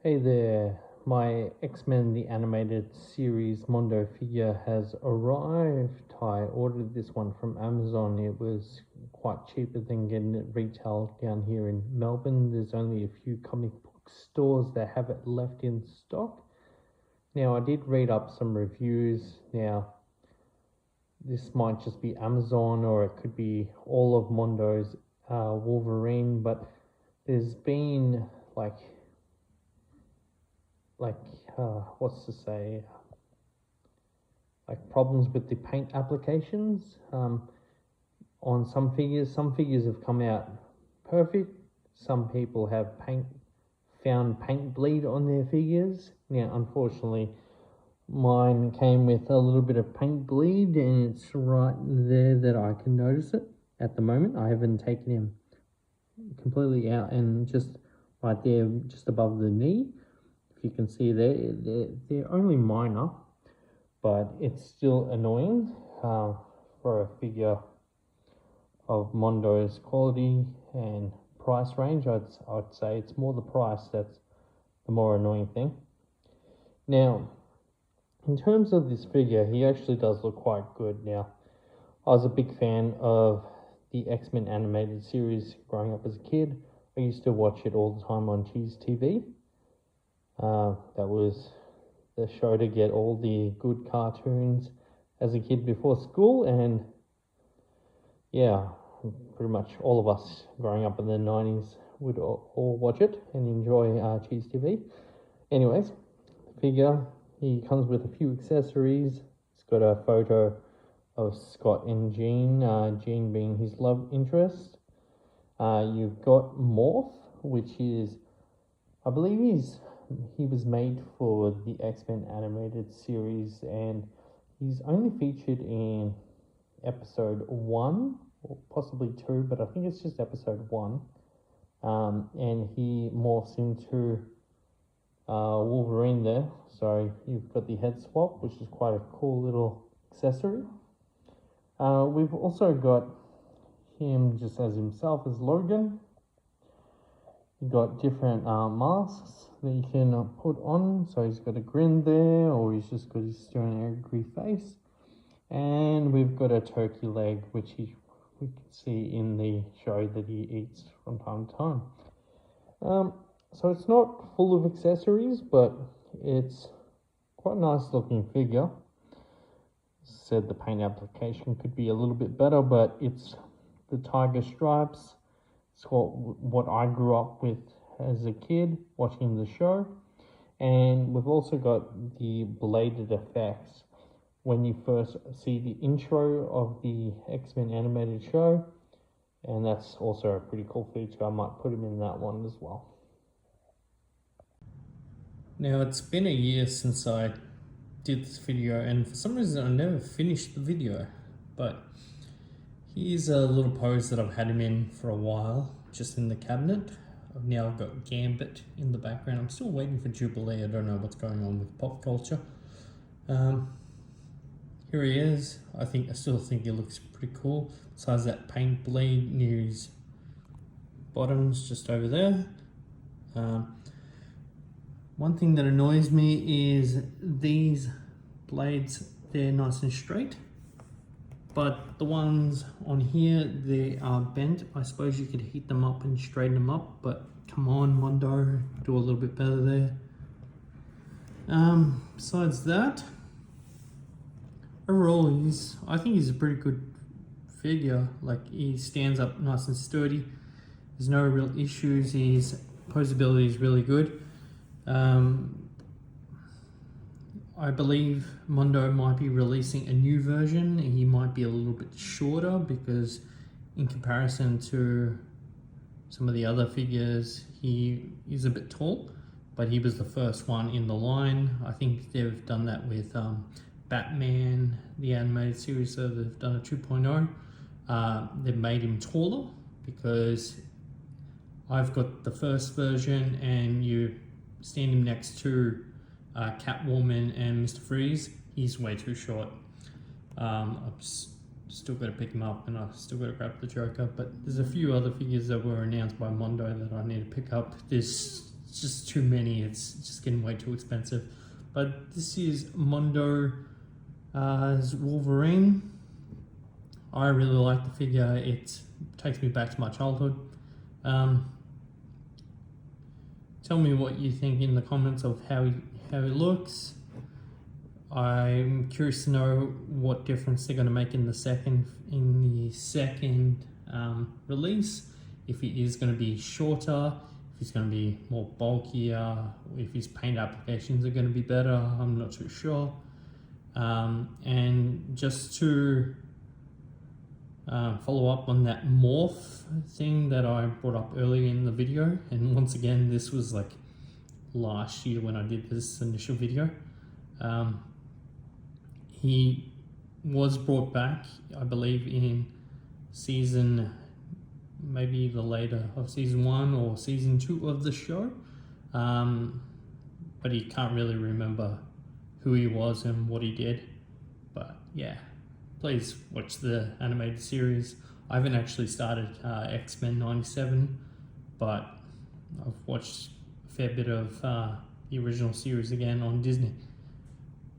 Hey there, my X-Men the Animated Series Mondo figure has arrived. I ordered this one from Amazon. It was quite cheaper than getting it retail down here in Melbourne. There's only a few comic book stores that have it left in stock. Now, I did read up some reviews. Now, this might just be Amazon or it could be all of Mondo's Wolverine, but there's been like like what's to say like problems with the paint applications on some figures. Some figures have come out perfect. Some people have found paint bleed on their figures. Now unfortunately mine came with a little bit of paint bleed, and it's right there that I can notice it at the moment. I haven't taken him completely out, and just right there just above the knee, if you can see there, they're only minor, but it's still annoying for a figure of Mondo's quality and price range. I'd say it's more the price that's the more annoying thing. Now, in terms of this figure, he actually does look quite good. Now, I was a big fan of the X-Men animated series growing up as a kid. I used to watch it all the time on Cheese TV. That was the show to get all the good cartoons as a kid before school, and yeah, pretty much all of us growing up in the 90s would all watch it and enjoy Cheese TV. Anyways, figure, he comes with a few accessories. It's got a photo of Scott and Jean, Jean being his love interest. You've got Morph, which is, I believe he was made for the X-Men animated series, and he's only featured in episode 1 or possibly 2, but I think it's just episode 1. And he morphs into Wolverine there. So you've got the head swap, which is quite a cool little accessory. We've also got him just as himself as Logan. You've got different masks that you can put on. So he's got a grin there, or he's just got his stern, angry face. And we've got a turkey leg, which we can see in the show that he eats from time to time. So it's not full of accessories, but it's quite a nice looking figure. Said the paint application could be a little bit better, but it's the tiger stripes. It's what I grew up with as a kid watching the show. And we've also got the bladed effects when you first see the intro of the X-Men animated show, and that's also a pretty cool feature. I might put him in that one as well. Now, it's been a year since I did this video, and for some reason I never finished the video, but here's a little pose that I've had him in for a while, just in the cabinet. I've now got Gambit in the background. I'm still waiting for Jubilee. I don't know what's going on with pop culture. Here he is. I still think he looks pretty cool. Besides that paint bleed near his bottoms just over there. One thing that annoys me is these blades, they're nice and straight, but the ones on here, they are bent. I suppose you could heat them up and straighten them up, but come on, Mondo, do a little bit better there. Besides that, overall, I think he's a pretty good figure. Like, he stands up nice and sturdy. There's no real issues. His posability is really good. I believe Mondo might be releasing a new version. He might be a little bit shorter because in comparison to some of the other figures, he is a bit tall, but he was the first one in the line. I think they've done that with Batman, the animated series, so they've done a 2.0. They've made him taller because I've got the first version, and you stand him next to Catwoman and Mr. Freeze, he's way too short. I've still got to pick him up, and I've still got to grab the Joker, but there's a few other figures that were announced by Mondo that I need to pick up. There's it's just too many. It's just getting way too expensive. But this is Mondo Wolverine. I really like the figure. It takes me back to my childhood. Tell me what you think in the comments of how it looks. I'm curious to know what difference they're going to make in the second release. If it is going to be shorter, if it's going to be more bulkier, if his paint applications are going to be better. I'm not too sure. And just to follow up on that morph thing that I brought up earlier in the video, and once again this was like last year when I did this initial video. He was brought back, I believe, in season, maybe the later of season 1 or season 2 of the show, but he can't really remember who he was and what he did. But yeah, please watch the animated series. I haven't actually started X-Men 97, but I've watched a fair bit of the original series again on Disney.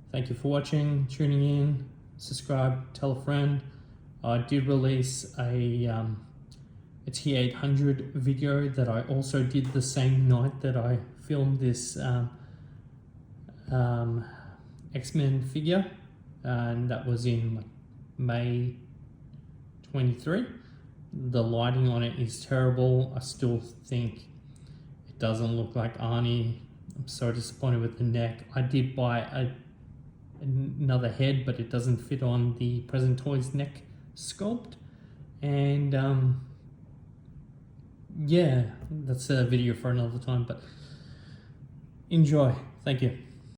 Thank you for watching, tuning in, subscribe, tell a friend. I did release a T800 video that I also did the same night that I filmed this X-Men figure, and that was in May 23. The lighting on it is terrible. I still think it doesn't look like Arnie. I'm so disappointed with the neck. I did buy another head, but it doesn't fit on the Present Toys neck sculpt. And yeah, that's a video for another time, but enjoy. Thank you.